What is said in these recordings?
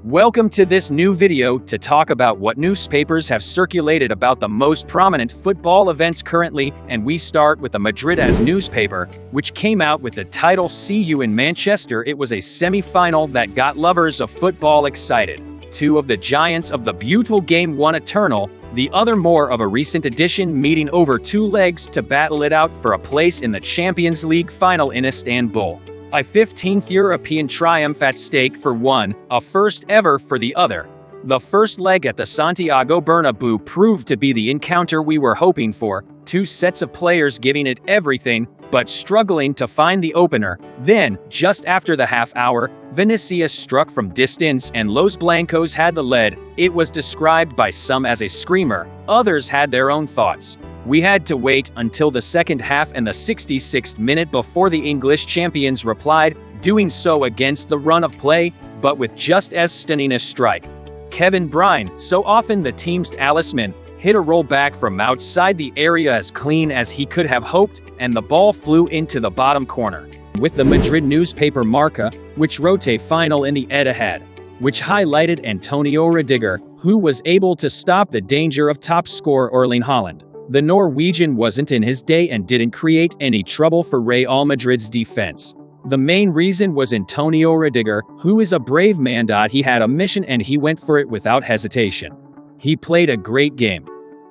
Welcome to this new video to talk about what newspapers have circulated about the most prominent football events currently, and we start with the Madrid as newspaper, which came out with the title "See You in Manchester." It was a semi-final that got lovers of football excited. Two of the giants of the beautiful game, one eternal, the other more of a recent addition, meeting over two legs to battle it out for a place in the Champions League final in Istanbul. A 15th European triumph at stake for one, a first ever for the other. The first leg at the Santiago Bernabéu proved to be the encounter we were hoping for, two sets of players giving it everything, but struggling to find the opener. Then, just after the half hour, Vinicius struck from distance and Los Blancos had the lead. It was described by some as a screamer, others had their own thoughts. We had to wait until the second half and the 66th minute before the English champions replied, doing so against the run of play, but with just as stunning a strike. Kevin Bryan, so often the team's talisman, hit a roll back from outside the area as clean as he could have hoped, and the ball flew into the bottom corner. With the Madrid newspaper Marca, which wrote a final in the Etihad, which highlighted Antonio Rudiger, who was able to stop the danger of top scorer Erling Haaland. The Norwegian wasn't in his day and didn't create any trouble for Real Madrid's defense. The main reason was Antonio Rudiger, who is a brave man. He had a mission and he went for it without hesitation. He played a great game.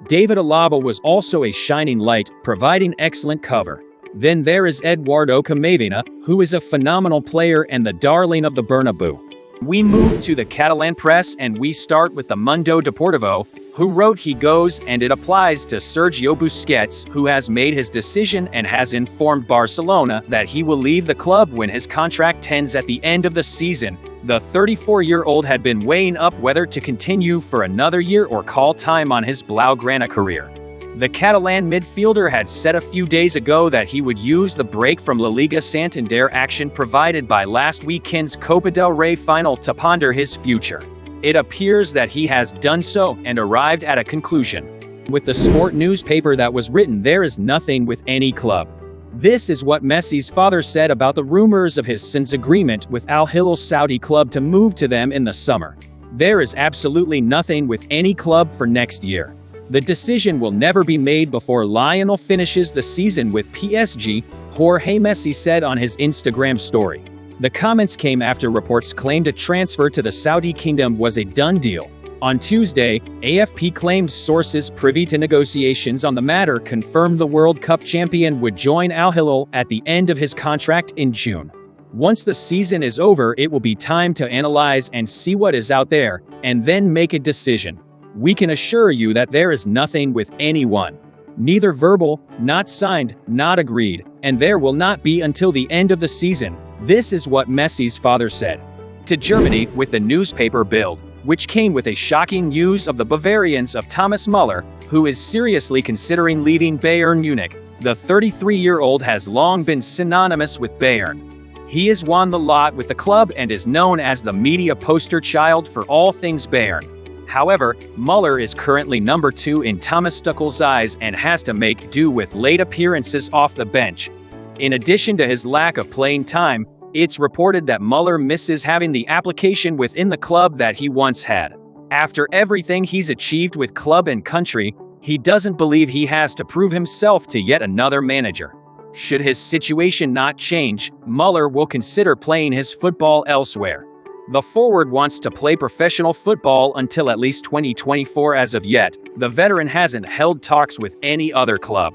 David Alaba was also a shining light, providing excellent cover. Then there is Eduardo Camavinga, who is a phenomenal player and the darling of the Bernabéu. We move to the Catalan press and we start with the Mundo Deportivo, who wrote he goes, and it applies to Sergio Busquets, who has made his decision and has informed Barcelona that he will leave the club when his contract ends at the end of the season. The 34-year-old had been weighing up whether to continue for another year or call time on his Blaugrana career. The Catalan midfielder had said a few days ago that he would use the break from La Liga Santander action provided by last weekend's Copa del Rey final to ponder his future. It appears that he has done so and arrived at a conclusion. With the Sport newspaper that was written, there is nothing with any club. This is what Messi's father said about the rumors of his son's agreement with Al Hilal Saudi club to move to them in the summer. There is absolutely nothing with any club for next year. The decision will never be made before Lionel finishes the season with PSG, Jorge Messi said on his Instagram story. The comments came after reports claimed a transfer to the Saudi kingdom was a done deal. On Tuesday, AFP claimed sources privy to negotiations on the matter confirmed the World Cup champion would join Al Hilal at the end of his contract in June. Once the season is over, it will be time to analyze and see what is out there, and then make a decision. We can assure you that there is nothing with anyone. Neither verbal, not signed, not agreed, and there will not be until the end of the season. This is what Messi's father said. To Germany with the newspaper Bild, which came with a shocking news of the Bavarians of Thomas Müller, who is seriously considering leaving Bayern Munich. The 33-year-old has long been synonymous with Bayern. He has won the lot with the club and is known as the media poster child for all things Bayern. However, Müller is currently number 2 in Thomas Tuchel's eyes and has to make do with late appearances off the bench. In addition to his lack of playing time, it's reported that Müller misses having the application within the club that he once had. After everything he's achieved with club and country, he doesn't believe he has to prove himself to yet another manager. Should his situation not change, Müller will consider playing his football elsewhere. The forward wants to play professional football until at least 2024 as of yet. The veteran hasn't held talks with any other club.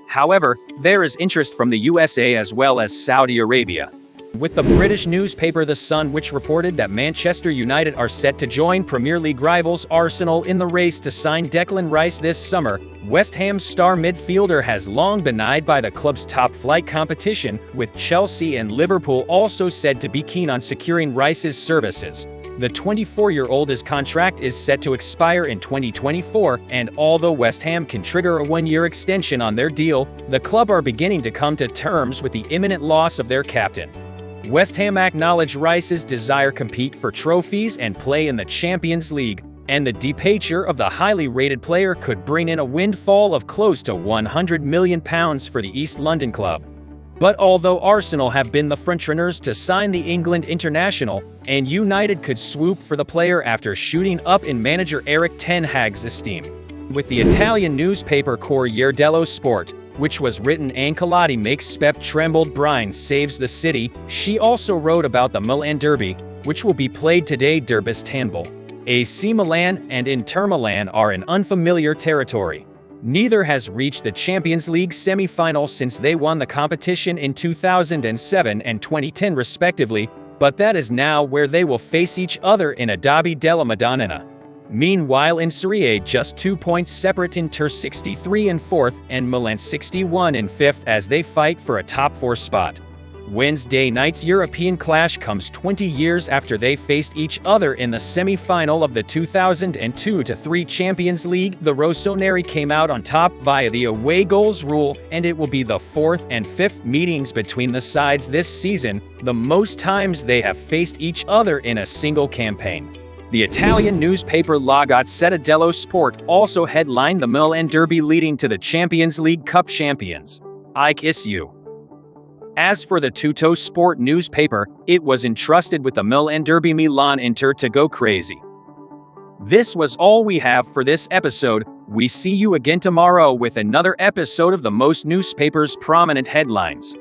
However, there is interest from the USA as well as Saudi Arabia. With the British newspaper The Sun, which reported that Manchester United are set to join Premier League rivals Arsenal in the race to sign Declan Rice this summer, West Ham's star midfielder has long been eyed by the club's top-flight competition, with Chelsea and Liverpool also said to be keen on securing Rice's services. The 24-year-old's contract is set to expire in 2024, and although West Ham can trigger a one-year extension on their deal, the club are beginning to come to terms with the imminent loss of their captain. West Ham acknowledged Rice's desire to compete for trophies and play in the Champions League, and the departure of the highly rated player could bring in a windfall of close to £100 million for the East London club. But although Arsenal have been the frontrunners to sign the England international, and United could swoop for the player after shooting up in manager Erik ten Hag's esteem. With the Italian newspaper Corriere dello Sport, which was written Ancelotti makes Pep trembled Brine saves the city, she also wrote about the Milan derby, which will be played today. Istanbul, AC Milan and Inter Milan are in unfamiliar territory. Neither has reached the Champions League semi-final since they won the competition in 2007 and 2010 respectively, but that is now where they will face each other in a Derby della Madonnina. Meanwhile in Serie A, just 2 points separate, Inter 63 in 4th and Milan 61 in 5th as they fight for a top 4 spot. Wednesday night's European clash comes 20 years after they faced each other in the semi-final of the 2002-03 Champions League. The Rossoneri came out on top via the away goals rule, and it will be the 4th and 5th meetings between the sides this season, the most times they have faced each other in a single campaign. The Italian newspaper La Gazzetta dello Sport also headlined the Milan derby leading to the Champions League Cup champions. Ike issue. As for the Tutto Sport newspaper, it was entrusted with the Milan derby Milan Inter to go crazy. This was all we have for this episode. We see you again tomorrow with another episode of the most newspapers' prominent headlines.